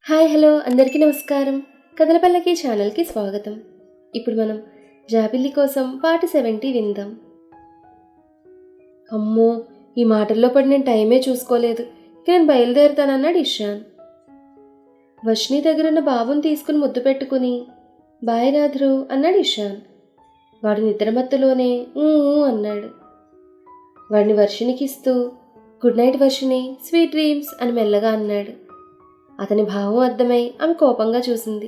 Hi hello అందరికీ నమస్కారం. కథల పల్లకి ఛానల్కి స్వాగతం. ఇప్పుడు మనం జాబిల్లి కోసం పార్ట్ 70 విందాం. అమ్మో, ఈ మాటల్లో పడి నేను టైమే చూసుకోలేదు. నేను బయలుదేరుతానన్నాడు ఇషాన్. వర్షిణి దగ్గరున్న బాబుని తీసుకుని ముద్దు పెట్టుకుని బాయ్ రాధరు అన్నాడు ఇషాన్. వాడు నిద్రమత్తులోనే ఊ అన్నాడు. వాడిని వర్షిణికి ఇస్తూ good night Varshini, sweet dreams అని మెల్లగా అన్నాడు. అతని భావం అర్థమై ఆమె కోపంగా చూసింది.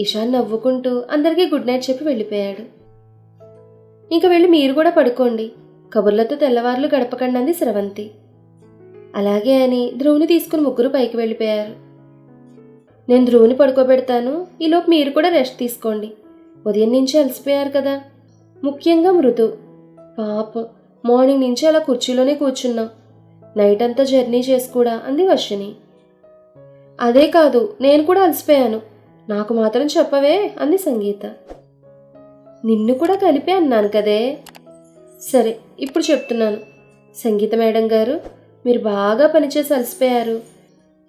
ఇషాన్ నవ్వుకుంటూ అందరికీ గుడ్ నైట్ చెప్పి వెళ్ళిపోయాడు. ఇంక వెళ్ళి మీరు కూడా పడుకోండి, కబుర్లతో తెల్లవార్లు గడపకండి అంది స్రవంతి. అలాగే అని ధ్రువుని తీసుకుని ముగ్గురు పైకి వెళ్ళిపోయారు. నేను ధ్రువుని పడుకోబెడతాను, ఈలోపు మీరు కూడా రెస్ట్ తీసుకోండి. ఉదయం నుంచి అలసిపోయారు కదా. ముఖ్యంగా మృదు పాపం, మార్నింగ్ నుంచి అలా కుర్చీలోనే కూర్చున్నాం. నైట్ అంతా జర్నీ చేసి కూడా అంది వర్షిణి. అదే కాదు, నేను కూడా అలసిపోయాను, నాకు మాత్రం చెప్పవే అంది సంగీత. నిన్ను కూడా కలిపే అన్నాను కదే. సరే, ఇప్పుడు చెప్తున్నాను. సంగీత మేడం గారు, మీరు బాగా పనిచేసి అలసిపోయారు,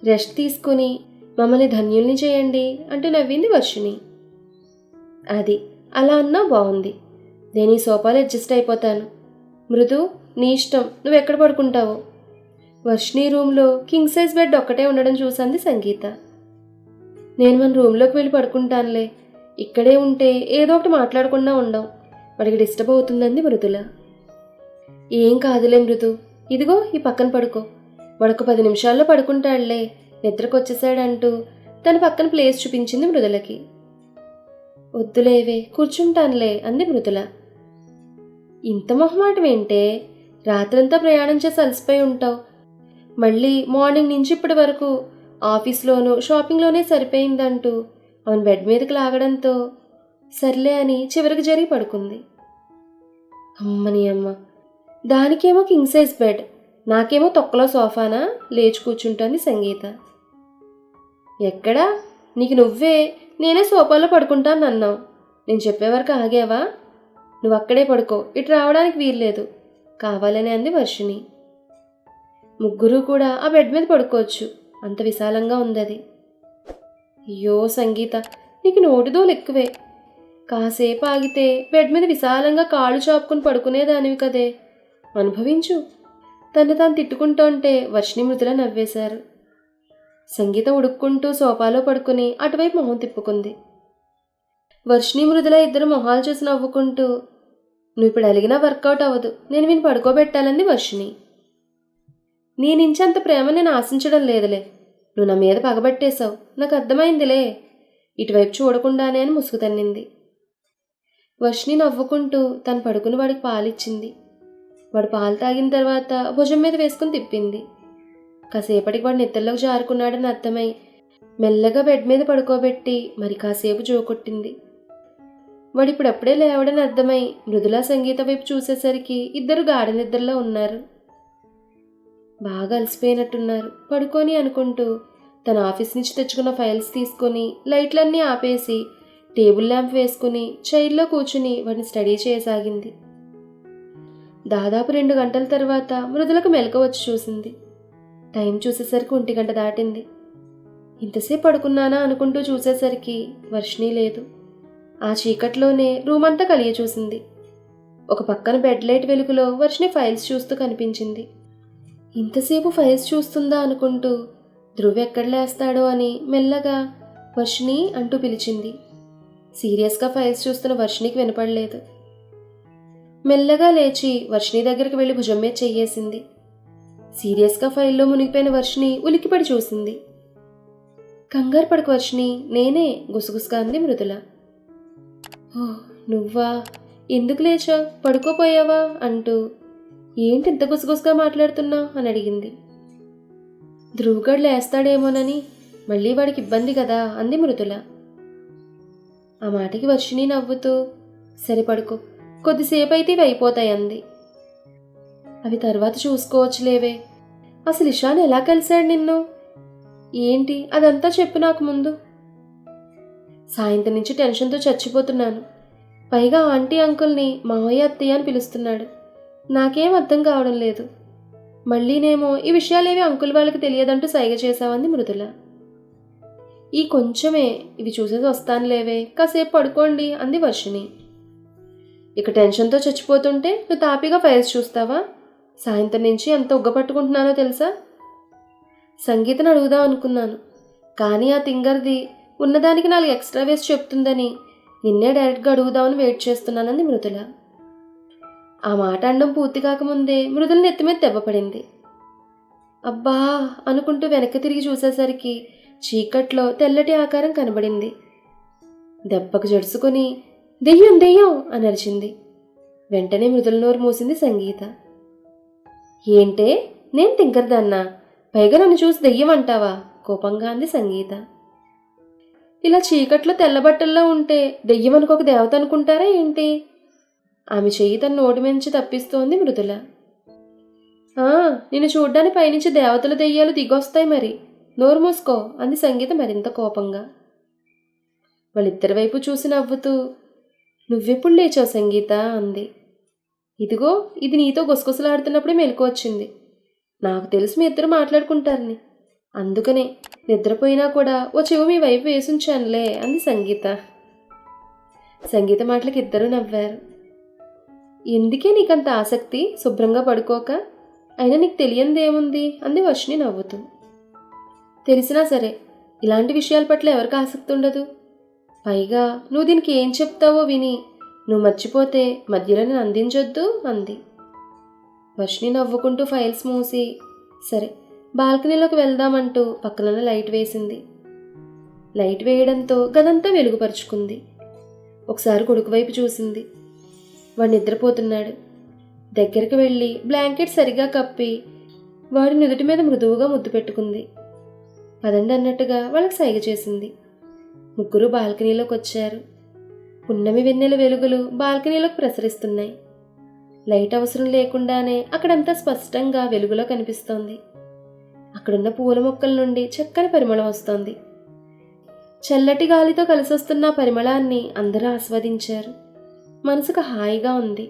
రెస్ట్ తీసుకుని మమ్మల్ని ధన్యుల్ని చేయండి అంటూ నవ్వింది వర్షిణి. అది అలా అన్నా బాగుంది. నేను ఈ సోఫాలో అడ్జస్ట్ అయిపోతాను. మృదు, నీ ఇష్టం, నువ్వెక్కడ పడుకుంటావో. వర్షిణి రూమ్లో కింగ్ సైజ్ బెడ్ ఒక్కటే ఉండడం చూసింది సంగీత. నేను మన రూమ్లోకి వెళ్ళి పడుకుంటానులే, ఇక్కడే ఉంటే ఏదో ఒకటి మాట్లాడకుండా ఉండం, వాడికి డిస్టర్బ్ అవుతుందంది మృదుల. ఏం కాదులే మృదు, ఇదిగో ఈ పక్కన పడుకో, వాడొక 10 నిమిషాల్లో పడుకుంటాడులే, నిద్రకు వచ్చేసాడంటూ తన పక్కన ప్లేస్ చూపించింది మృదులకి. వద్దులేవే, కూర్చుంటానులే అంది మృదుల. ఇంత మొహమాటం ఏంటే, రాత్రంతా ప్రయాణం చేసి అలసిపోయి ఉంటావు, మళ్ళీ మార్నింగ్ నుంచి ఇప్పటి వరకు ఆఫీస్లోనూ షాపింగ్లోనే సరిపోయిందంటూ ఆమెను బెడ్ మీదకి లాగడంతో సర్లే అని చివరికి జరిగి పడుకుంది. అమ్మని అమ్మ, దానికేమో కింగ్ సైజ్ బెడ్, నాకేమో తొక్కలో సోఫానా, లేచి కూర్చుంటోంది సంగీత. ఎక్కడా, నీకు నువ్వే నేనే సోఫాలో పడుకుంటాను అన్నావు, నేను చెప్పే వరకు ఆగావా? నువ్వు అక్కడే పడుకో, ఇటు రావడానికి వీల్లేదు కావాలని అంది వర్షిణి. ముగ్గురు కూడా ఆ బెడ్ మీద పడుకోవచ్చు, అంత విశాలంగా ఉందది. అయ్యో సంగీత, నీకు నోటిదోలు ఎక్కువే. కాసేపు ఆగితే బెడ్ మీద విశాలంగా కాళ్ళు చాపుకుని పడుకునేదానివి కదే, అనుభవించు. తను తాను తిట్టుకుంటూ వర్షిణి మృదుల నవ్వేశారు. సంగీత ఉడుక్కుంటూ సోఫాలో పడుకుని అటువైపు మొహం తిప్పుకుంది. వర్షిణి మృదుల ఇద్దరు మొహాలు చూసి నవ్వుకుంటూ, నువ్వు ఇప్పుడు అలిగినా వర్కౌట్ అవ్వదు, నేను వీని పడుకోబెట్టాలంది వర్షిణి. నీ నుంచి అంత ప్రేమ నేను ఆశించడం లేదులే, నువ్వు నా మీద పగబట్టేశావు, నాకు అర్థమైందిలే, ఇటువైపు చూడకుండానే అని ముసుగు తన్నింది. వర్షిణి నవ్వుకుంటూ తను పడుకుని వాడికి పాలిచ్చింది. వాడు పాలు తాగిన తర్వాత భుజం మీద వేసుకుని తిప్పింది. కాసేపటికి వాడు నిద్రలోకి జారుకున్నాడని అర్థమై మెల్లగా బెడ్ మీద పడుకోబెట్టి మరి కాసేపు జోకొట్టింది. వాడు ఇప్పుడప్పుడే లేవడని అర్థమై మృదుల సంగీత వైపు చూసేసరికి ఇద్దరు గాఢ నిద్రలో ఉన్నారు. బాగా అలసిపోయినట్టున్నారు, పడుకొని అనుకుంటూ తన ఆఫీస్ నుంచి తెచ్చుకున్న ఫైల్స్ తీసుకొని లైట్లన్నీ ఆపేసి టేబుల్ ల్యాంప్ వేసుకుని చైర్లో కూర్చుని వాడిని స్టడీ చేయసాగింది. దాదాపు 2 గంటల తర్వాత మృదులకు మెలకువ వచ్చి చూసింది. టైం చూసేసరికి 1 గంట దాటింది. ఇంతసేపు పడుకున్నానా అనుకుంటూ చూసేసరికి వర్షిణి లేదు. ఆ చీకట్లోనే రూమ్ అంతా కలియ చూసింది. ఒక పక్కన బెడ్ లైట్ వెలుగులో వర్షిణి ఫైల్స్ చూస్తూ కనిపించింది. ఇంతసేపు ఫైల్స్ చూస్తుందా అనుకుంటూ ధ్రువ్ ఎక్కడ లేస్తాడో అని మెల్లగా వర్షిణి అంటూ పిలిచింది. సీరియస్గా ఫైల్స్ చూస్తున్న వర్షిణికి వినపడలేదు. మెల్లగా లేచి వర్షిణి దగ్గరికి వెళ్ళి భుజం మీద చెయ్యేసింది. సీరియస్గా ఫైల్లో మునిగిపోయిన వర్షిణి ఉలిక్కిపడి చూసింది. కంగారు పడకు వర్షిణి, నేనే గుసగుసగా అంది మృదుల. ఓ నువ్వా, ఎందుకు లేచా, పడుకోపోయావా అంటూ ఏంటి ఇంత గుసగుసగా మాట్లాడుతున్నా అని అడిగింది. ధ్రువగడ్ లేస్తాడేమోనని, మళ్ళీ వాడికి ఇబ్బంది కదా అంది మృదుల. ఆ మాటకి వర్షిణి నవ్వుతూ సరే పడుకో, కొద్దిసేపు అయితే ఇవి అయిపోతాయి అంది. అవి తర్వాత చూసుకోవచ్చులేవే. అసలు ఇషాన్ ఎలా కలిశాడు నిన్ను, ఏంటి అదంతా చెప్పు నాకు ముందు. సాయంత్రం నుంచి టెన్షన్తో చచ్చిపోతున్నాను, పైగా ఆంటీ అంకుల్ని మావయ్య అత్తయ్య అని పిలుస్తున్నాడు, నాకేం అర్థం కావడం లేదు. మళ్ళీనేమో ఈ విషయాలేవి అంకుల్ వాళ్ళకి తెలియదంటూ సైగ చేశావంది మృదుల. ఈ కొంచెమే, ఇవి చూసేసి వస్తాను లేవే, కాసేపు పడుకోండి అంది వర్షిణి. ఇక టెన్షన్తో చచ్చిపోతుంటే నువ్వు తాపీగా ఫైల్స్ చూస్తావా? సాయంత్రం నుంచి ఎంత ఉగ్గపట్టుకుంటున్నానో తెలుసా? సంగీతను అడుగుదాం అనుకున్నాను, కానీ ఆ తింగర్ది ఉన్నదానికి 4 ఎక్స్ట్రా వేసి చెప్తుందని నిన్నే డైరెక్ట్గా అడుగుదామని వెయిట్ చేస్తున్నానంది మృదుల. ఆ మాట అనడం పూర్తి కాకముందే మృదుల నెత్తి మీద దెబ్బ పడింది. అబ్బా అనుకుంటూ వెనక్కి తిరిగి చూసేసరికి చీకట్లో తెల్లటి ఆకారం కనబడింది. దెబ్బకు జడుసుకొని దెయ్యం దెయ్యం అని అరిచింది. వెంటనే మృదుల నోరు మూసింది సంగీత. ఏంటే, నేను తింకరదన్నా, పైగా నన్ను చూసి దెయ్యం అంటావా? కోపంగా అంది సంగీత. ఇలా చీకట్లో తెల్లబట్టల్లో ఉంటే దెయ్యం అనుకోక దేవత అనుకుంటారా ఏంటి? ఆమె చెయ్యి తన నోటి మించి తప్పిస్తోంది మృదుల. నిన్ను చూడ్డానికి పైనుంచి దేవతల దెయ్యాలు దిగొస్తాయి మరి, నోరు మూసుకో అంది సంగీత మరింత కోపంగా. వాళ్ళిద్దరి వైపు చూసి నవ్వుతూ, నువ్వెప్పుడు లేచావు సంగీత అంది. ఇదిగో ఇది నీతో గుసగుసలాడుతున్నప్పుడే మెలకు వచ్చింది. నాకు తెలుసు మీ ఇద్దరు మాట్లాడుకుంటారని, అందుకనే నిద్రపోయినా కూడా ఓ చెవు మీ వైపు వేసుంచానులే అంది సంగీత. సంగీత మాటలకి ఇద్దరూ నవ్వారు. ఎందుకే నీకంత ఆసక్తి శుభ్రంగా పడుకోక? అయినా నీకు తెలియందేముంది అంది వర్షిణి నవ్వుతూ. తెలిసినా సరే ఇలాంటి విషయాల పట్ల ఎవరికి ఆసక్తి ఉండదు? పైగా నువ్వు దీనికి ఏం చెప్తావో విని నువ్వు మర్చిపోతే మధ్యలో నేను అందించొద్దు అంది. వర్షిణి నవ్వుకుంటూ ఫైల్స్ మూసి సరే బాల్కనీలోకి వెళ్దామంటూ పక్కన లైట్ వేసింది. లైట్ వేయడంతో గదంతా వెలుగుపరుచుకుంది. ఒకసారి కొడుకు వైపు చూసింది. వాడు నిద్రపోతున్నాడు. దగ్గరికి వెళ్ళి బ్లాంకెట్ సరిగా కప్పి వాడి నుదుటి మీద మృదువుగా ముద్దు పెట్టుకుంది. పదండి అన్నట్టుగా వాళ్ళకి సైగ చేసింది. ముగ్గురు బాల్కనీలోకి వచ్చారు. పున్నమి వెన్నెల వెలుగులు బాల్కనీలోకి ప్రసరిస్తున్నాయి. లైట్ అవసరం లేకుండానే అక్కడంతా స్పష్టంగా వెలుగులో కనిపిస్తోంది. అక్కడున్న పూల మొక్కల నుండి చక్కని పరిమళం వస్తోంది. చల్లటి గాలితో కలిసొస్తున్న పరిమళాన్ని అందరూ ఆస్వాదించారు. మనసుకు హాయిగా ఉంది.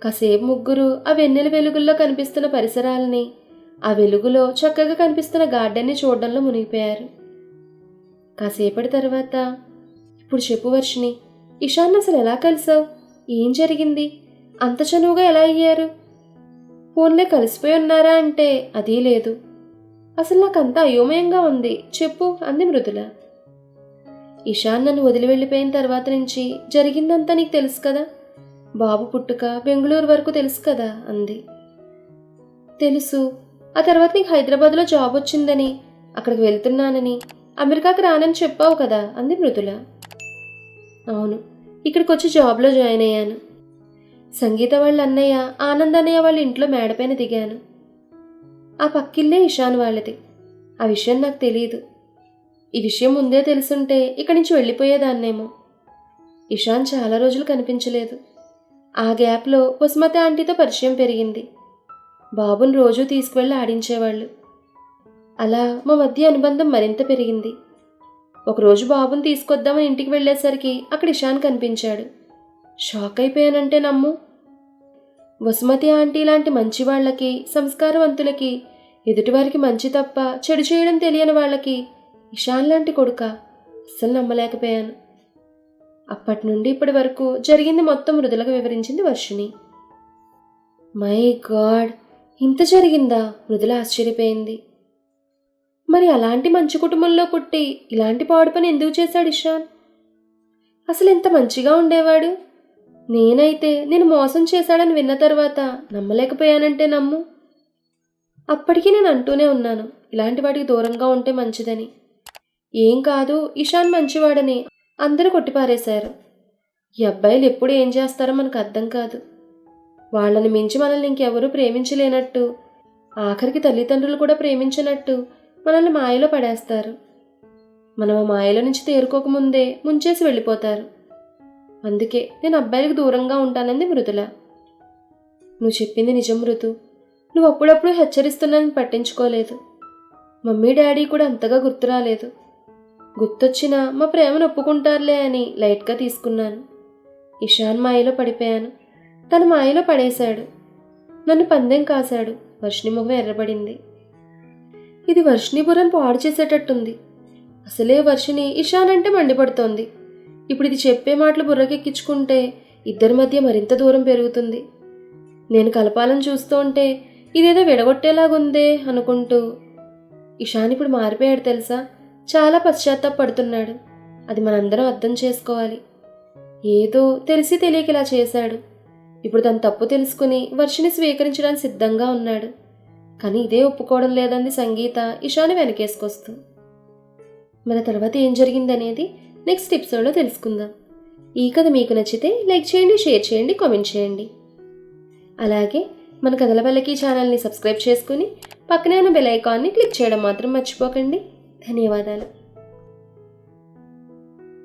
కాసేపు ముగ్గురు ఆ వెన్నెల వెలుగుల్లో కనిపిస్తున్న పరిసరాలని, ఆ వెలుగులో చక్కగా కనిపిస్తున్న గార్డెన్ని చూడడంలో మునిగిపోయారు. కాసేపటి తర్వాత, ఇప్పుడు చెప్పు వర్షిణి, ఇషాన్ అసలు ఎలా కలిసావు? ఏం జరిగింది? అంత చనువుగా ఎలా అయ్యారు? ఫోన్లే కలిసిపోయి ఉన్నారా అంటే అదీ లేదు. అసలు నాకంతా అయోమయంగా ఉంది, చెప్పు అంది మృదుల. ఇషాన్ నన్ను వదిలి వెళ్ళిపోయిన తర్వాత నుంచి జరిగిందంతా నీకు తెలుసు కదా. బాబు పుట్టుక బెంగళూరు వరకు తెలుసు కదా అంది. తెలుసు. ఆ తర్వాత నీకు హైదరాబాద్లో జాబ్ వచ్చిందని, అక్కడికి వెళ్తున్నానని, అమెరికాకి రానని చెప్పావు కదా అంది మృదుల. అవును, ఇక్కడికి వచ్చి జాబ్లో జాయిన్ అయ్యాను. సంగీత వాళ్ళ అన్నయ్య ఆనంద్ అన్నయ్య వాళ్ళ ఇంట్లో మేడపైన దిగాను. ఆ పక్కిల్లే ఇషాన్ వాళ్ళది. ఆ విషయం నాకు తెలియదు. ఈ విషయం ముందే తెలుసుంటే ఇక్కడి నుంచి వెళ్ళిపోయేదాన్నేమో. ఇషాన్ చాలా రోజులు కనిపించలేదు. ఆ గ్యాప్లో వసుమతి ఆంటీతో పరిచయం పెరిగింది. బాబుని రోజూ తీసుకువెళ్ళి ఆడించేవాళ్ళు. అలా మా మధ్య అనుబంధం మరింత పెరిగింది. ఒకరోజు బాబుని తీసుకొద్దామని ఇంటికి వెళ్ళేసరికి అక్కడ ఇషాన్ కనిపించాడు. షాక్ అయిపోయానంటే నమ్ము. వసుమతి ఆంటీ లాంటి మంచివాళ్లకి, సంస్కారవంతులకి, ఎదుటివారికి మంచి తప్ప చెడు చేయడం తెలియని వాళ్ళకి ఇషాన్ లాంటి కొడుక? అస్సలు నమ్మలేకపోయాను. అప్పటి నుండి ఇప్పటి వరకు జరిగింది మొత్తం మృదులకు వివరించింది వర్షిణి. మై గాడ్, ఇంత జరిగిందా? మృదుల ఆశ్చర్యపోయింది. మరి అలాంటి మంచి కుటుంబంలో పుట్టి ఇలాంటి పాడు పని ఎందుకు చేశాడు ఇషాన్? అసలు ఎంత మంచిగా ఉండేవాడు. నేనైతే నేను మోసం చేశాడని విన్న తర్వాత నమ్మలేకపోయానంటే నమ్ము. అప్పటికీ నేను అంటూనే ఉన్నాను, ఇలాంటి వాటికి దూరంగా ఉంటే మంచిదని. ఏం కాదు, ఇషాన్ మంచివాడని అందరూ కొట్టిపారేశారు. ఈ అబ్బాయిలు ఎప్పుడు ఏం చేస్తారో మనకు అర్థం కాదు. వాళ్ళని మించి మనల్ని ఇంకెవరూ ప్రేమించలేనట్టు, ఆఖరికి తల్లిదండ్రులు కూడా ప్రేమించినట్టు మనల్ని మాయలో పడేస్తారు. మనం ఆ మాయలో నుంచి తేరుకోకముందే ముంచేసి వెళ్ళిపోతారు. అందుకే నేను అబ్బాయిలకు దూరంగా ఉంటానంది మృదుల. నువ్వు చెప్పింది నిజం మృదు. నువ్వు అప్పుడప్పుడు హెచ్చరిస్తున్నానని పట్టించుకోలేదు. మమ్మీ డాడీ కూడా అంతగా గుర్తురాలేదు. గుర్తొచ్చినా మా ప్రేమను ఒప్పుకుంటారులే అని లైట్గా తీసుకున్నాను. ఇషాన్ మాయలో పడిపోయాను. తన మాయలో పడేశాడు. నన్ను పందెం కాశాడు. వర్షిణి మొహం ఎర్రబడింది. ఇది వర్షిణి బుర్రను పాడు చేసేటట్టుంది. అసలే వర్షిని ఇషాన్ అంటే మండిపడుతోంది. ఇప్పుడు ఇది చెప్పే మాటలు బుర్రకెక్కించుకుంటే ఇద్దరి మధ్య మరింత దూరం పెరుగుతుంది. నేను కలపాలని చూస్తూ ఉంటే ఇదేదో విడగొట్టేలాగుందే అనుకుంటూ. ఇషాన్ ఇప్పుడు మారిపోయాడు తెలుసా, చాలా పశ్చాత్తాపడుతున్నాడు. అది మనందరం అర్థం చేసుకోవాలి. ఏదో తెలిసి తెలియక ఇలా చేశాడు. ఇప్పుడు తన తప్పు తెలుసుకుని వర్షిని స్వీకరించడానికి సిద్ధంగా ఉన్నాడు. కానీ ఇదే ఒప్పుకోవడం లేదంది సంగీత ఇషాని వెనకేసుకొస్తూ. మన తర్వాత ఏం జరిగిందనేది నెక్స్ట్ ఎపిసోడ్లో తెలుసుకుందాం. ఈ కథ మీకు నచ్చితే లైక్ చేయండి, షేర్ చేయండి, కామెంట్ చేయండి. అలాగే మన కథల పల్లకి ఛానల్ని సబ్స్క్రైబ్ చేసుకుని పక్కనే ఉన్న బెల్ ఐకాన్ని క్లిక్ చేయడం మాత్రం మర్చిపోకండి. ధన్యవాదాలు.